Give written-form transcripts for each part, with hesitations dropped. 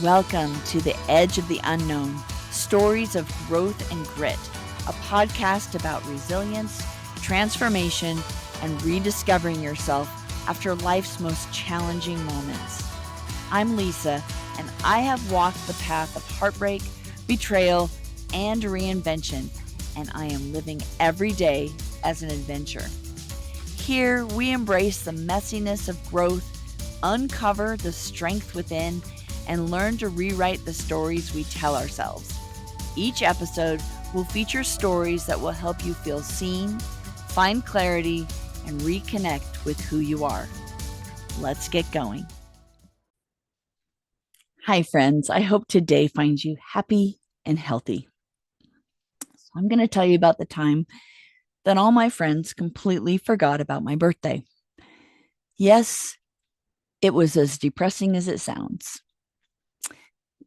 Welcome to The Edge of the Unknown, Stories of Growth and Grit, a podcast about resilience, transformation, and rediscovering yourself after life's most challenging moments. I'm Lisa, and I have walked the path of heartbreak, betrayal, and reinvention, and I am living every day as an adventure. Here, we embrace the messiness of growth, uncover the strength within, and learn to rewrite the stories we tell ourselves. Each episode will feature stories that will help you feel seen, find clarity, and reconnect with who you are. Let's get going. Hi, friends. I hope today finds you happy and healthy. So I'm going to tell you about the time that all my friends completely forgot about my birthday. Yes, it was as depressing as it sounds.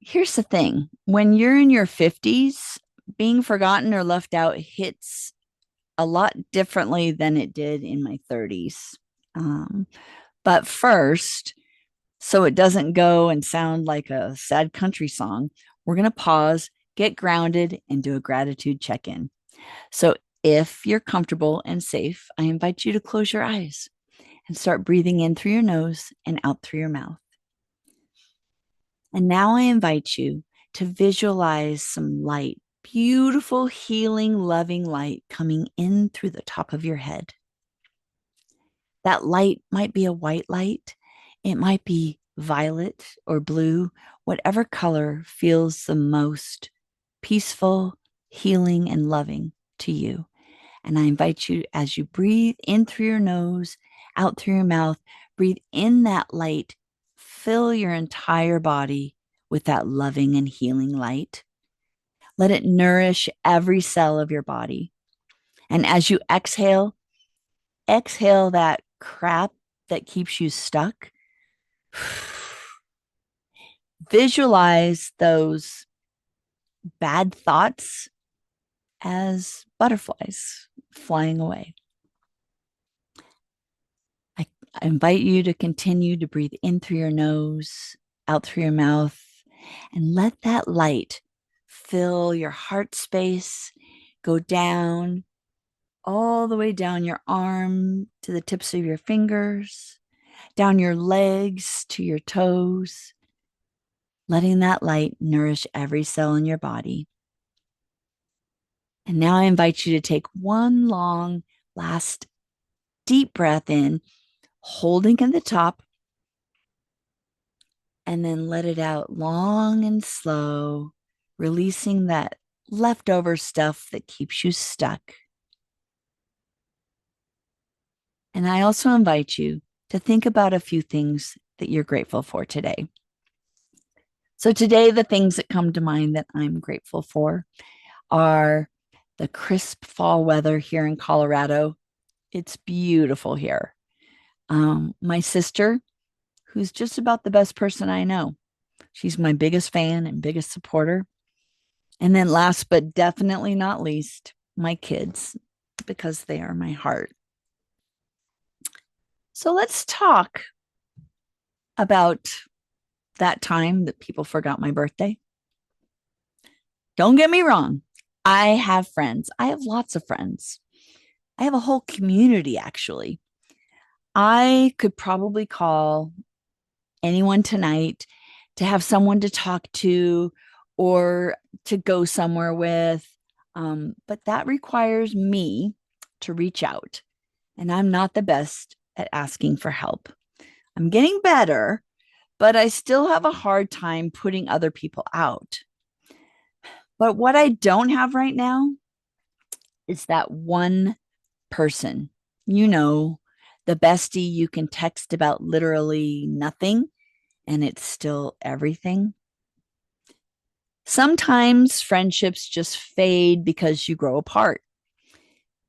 Here's the thing. When you're in your 50s, being forgotten or left out hits a lot differently than it did in my 30s. But first, so it doesn't go and sound like a sad country song, we're going to pause, get grounded, and do a gratitude check-in. So if you're comfortable and safe, I invite you to close your eyes and start breathing in through your nose and out through your mouth. And now I invite you to visualize some light, beautiful, healing, loving light coming in through the top of your head. That light might be a white light. It might be violet or blue, whatever color feels the most peaceful, healing, and loving to you. And I invite you, as you breathe in through your nose, out through your mouth, breathe in that light, fill your entire body with that loving and healing light. Let it nourish every cell of your body. And as you exhale that crap that keeps you stuck. Visualize those bad thoughts as butterflies flying away. I invite you to continue to breathe in through your nose, out through your mouth, and let that light fill your heart space, go down, all the way down your arm to the tips of your fingers, down your legs to your toes, letting that light nourish every cell in your body. And now I invite you to take one long, last deep breath in, holding at the top, and then let it out long and slow, releasing that leftover stuff that keeps you stuck. And I also invite you to think about a few things that you're grateful for today. So today, the things that come to mind that I'm grateful for are the crisp fall weather here in Colorado. It's beautiful here. My sister, who's just about the best person I know. She's my biggest fan and biggest supporter. And then last but definitely not least, my kids, because they are my heart. So let's talk about that time that people forgot my birthday. Don't get me wrong. I have friends. I have lots of friends. I have a whole community, actually. I could probably call anyone tonight to have someone to talk to or to go somewhere with. But that requires me to reach out. And I'm not the best at asking for help. I'm getting better, but I still have a hard time putting other people out. But what I don't have right now is that one person, the bestie you can text about literally nothing and it's still everything. Sometimes friendships just fade because you grow apart.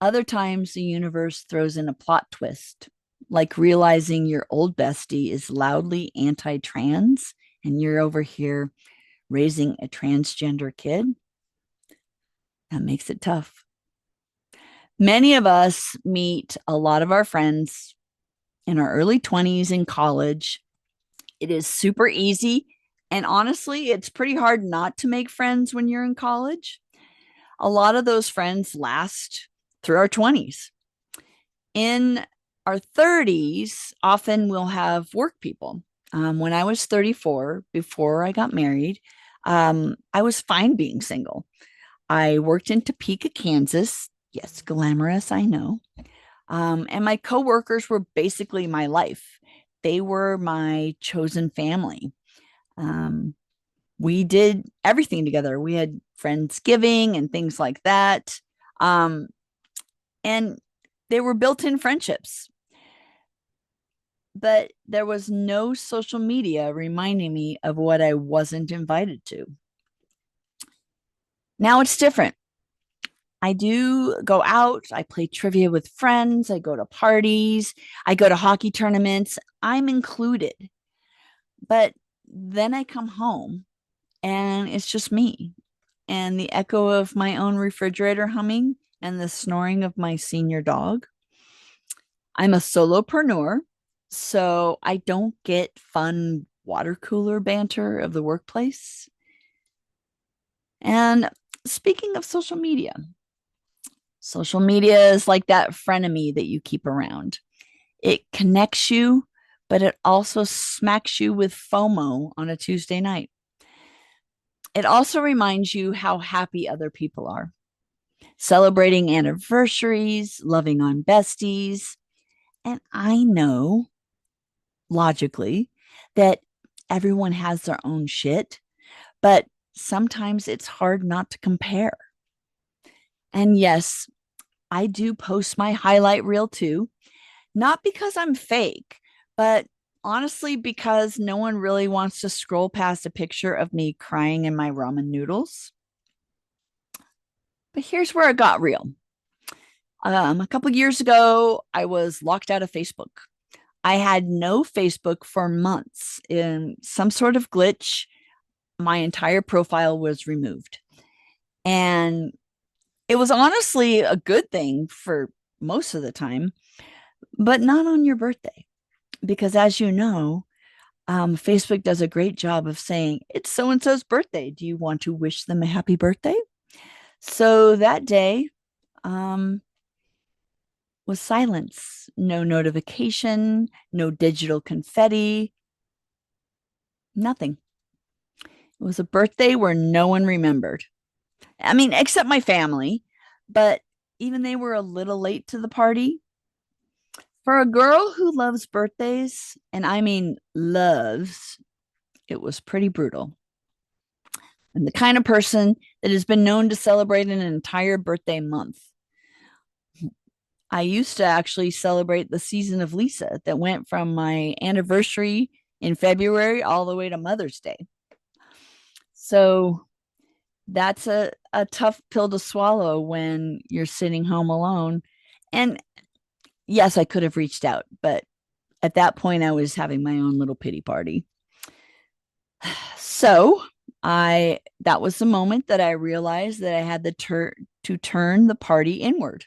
Other times the universe throws in a plot twist, like realizing your old bestie is loudly anti-trans and you're over here raising a transgender kid. That makes it tough. Many of us meet a lot of our friends in our early 20s in college. It is super easy And honestly, it's pretty hard not to make friends when you're in college. A lot of those friends last through our 20s. In our 30s, often we'll have work people. When I was 34, before I got married, I was fine being single. I worked in Topeka, Kansas. Yes, glamorous, I know. And my coworkers were basically my life. They were my chosen family. Um, we did everything together. We had Friendsgiving and things like that. Um, and they were built in friendships. But there was no social media reminding me of what I wasn't invited to. Now it's different. I do go out, I play trivia with friends, I go to parties, I go to hockey tournaments. I'm included. But then I come home and it's just me and the echo of my own refrigerator humming and the snoring of my senior dog. I'm a solopreneur, so I don't get fun water cooler banter of the workplace. And speaking of social media is like that frenemy that you keep around. It connects you, but it also smacks you with FOMO on a Tuesday night. It also reminds you how happy other people are, celebrating anniversaries, loving on besties. And I know logically that everyone has their own shit, but sometimes it's hard not to compare. And yes, I do post my highlight reel too, not because I'm fake, but honestly because no one really wants to scroll past a picture of me crying in my ramen noodles. But here's where it got real. A couple years ago, I was locked out of Facebook. I had no Facebook for months. In some sort of glitch, my entire profile was removed. And it was honestly a good thing for most of the time, but not on your birthday. Because as you know, Facebook does a great job of saying, it's so and so's birthday. Do you want to wish them a happy birthday? So that day was silence, no notification, no digital confetti, nothing. It was a birthday where no one remembered. I mean, except my family, but even they were a little late to the party. For a girl who loves birthdays, and I mean loves, it was pretty brutal. I'm the kind of person that has been known to celebrate an entire birthday month. I used to actually celebrate the season of Lisa that went from my anniversary in February all the way to Mother's Day. So that's a tough pill to swallow when you're sitting home alone. And yes, I could have reached out, but at that point, I was having my own little pity party. So that was the moment that I realized that I had to turn the party inward.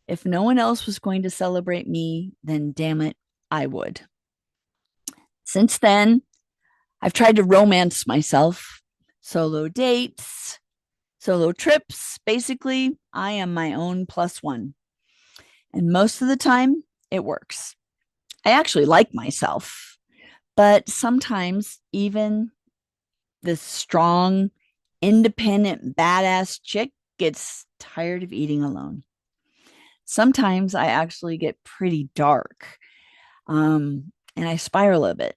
If no one else was going to celebrate me, then damn it, I would. Since then, I've tried to romance myself, solo dates, solo trips. Basically, I am my own plus one. And most of the time, it works. I actually like myself, but sometimes even this strong, independent, badass chick gets tired of eating alone. Sometimes I actually get pretty dark and I spiral a bit.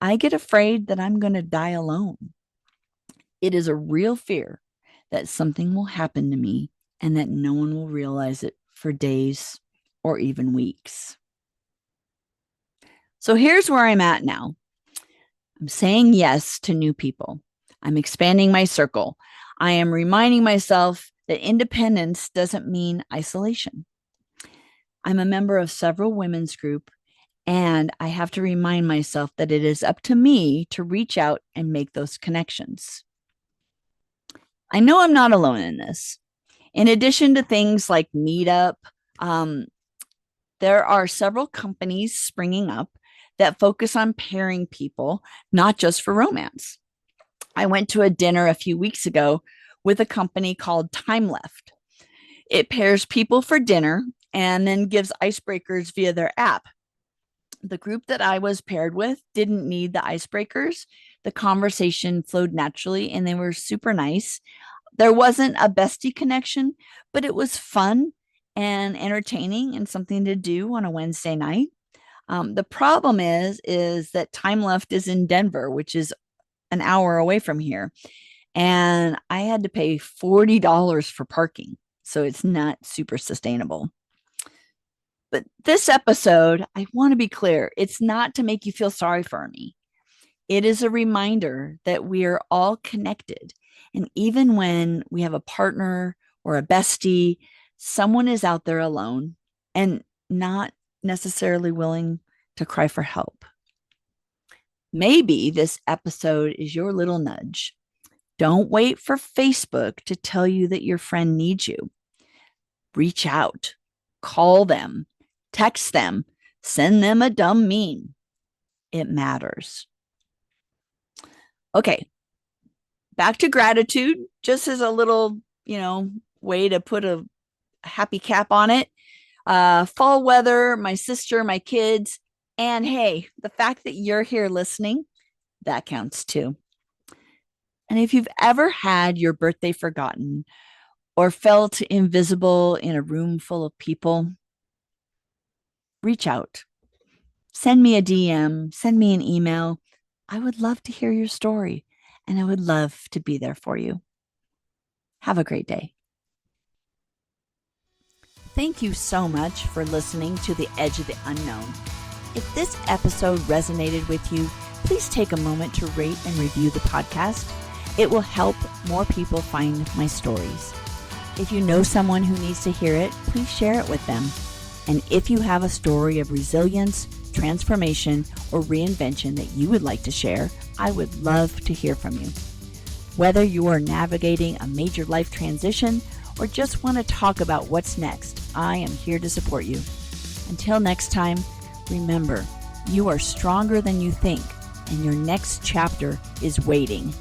I get afraid that I'm going to die alone. It is a real fear that something will happen to me and that no one will realize it for days or even weeks. So here's where I'm at now. I'm saying yes to new people. I'm expanding my circle. I am reminding myself that independence doesn't mean isolation. I'm a member of several women's group, and I have to remind myself that it is up to me to reach out and make those connections. I know I'm not alone in this. In addition to things like Meetup, um, there are several companies springing up that focus on pairing people, not just for romance. I went to a dinner a few weeks ago with a company called Time Left. It pairs people for dinner and then gives icebreakers via their app. The group that I was paired with didn't need the icebreakers. The conversation flowed naturally and they were super nice. There wasn't a bestie connection, but it was fun and entertaining and something to do on a Wednesday night. The problem is that Time Left is in Denver, which is an hour away from here, and I had to pay $40 for parking, so it's not super sustainable. But this episode, I want to be clear, it's not to make you feel sorry for me. It is a reminder that we are all connected. And even when we have a partner or a bestie, someone is out there alone and not necessarily willing to cry for help. Maybe this episode is your little nudge. Don't wait for Facebook to tell you that your friend needs you. Reach out, call them, text them, send them a dumb meme. It matters. Okay, back to gratitude, just as a little, way to put a happy cap on it. Fall weather, my sister, my kids, and hey, the fact that you're here listening, that counts too. And if you've ever had your birthday forgotten or felt invisible in a room full of people, reach out. Send me a DM, send me an email. I would love to hear your story, and I would love to be there for you. Have a great day. Thank you so much for listening to The Edge of the Unknown. If this episode resonated with you, please take a moment to rate and review the podcast. It will help more people find my stories. If you know someone who needs to hear it, please share it with them. And if you have a story of resilience, transformation, or reinvention that you would like to share, I would love to hear from you. Whether you are navigating a major life transition or just want to talk about what's next, I am here to support you. Until next time, remember, you are stronger than you think, and your next chapter is waiting.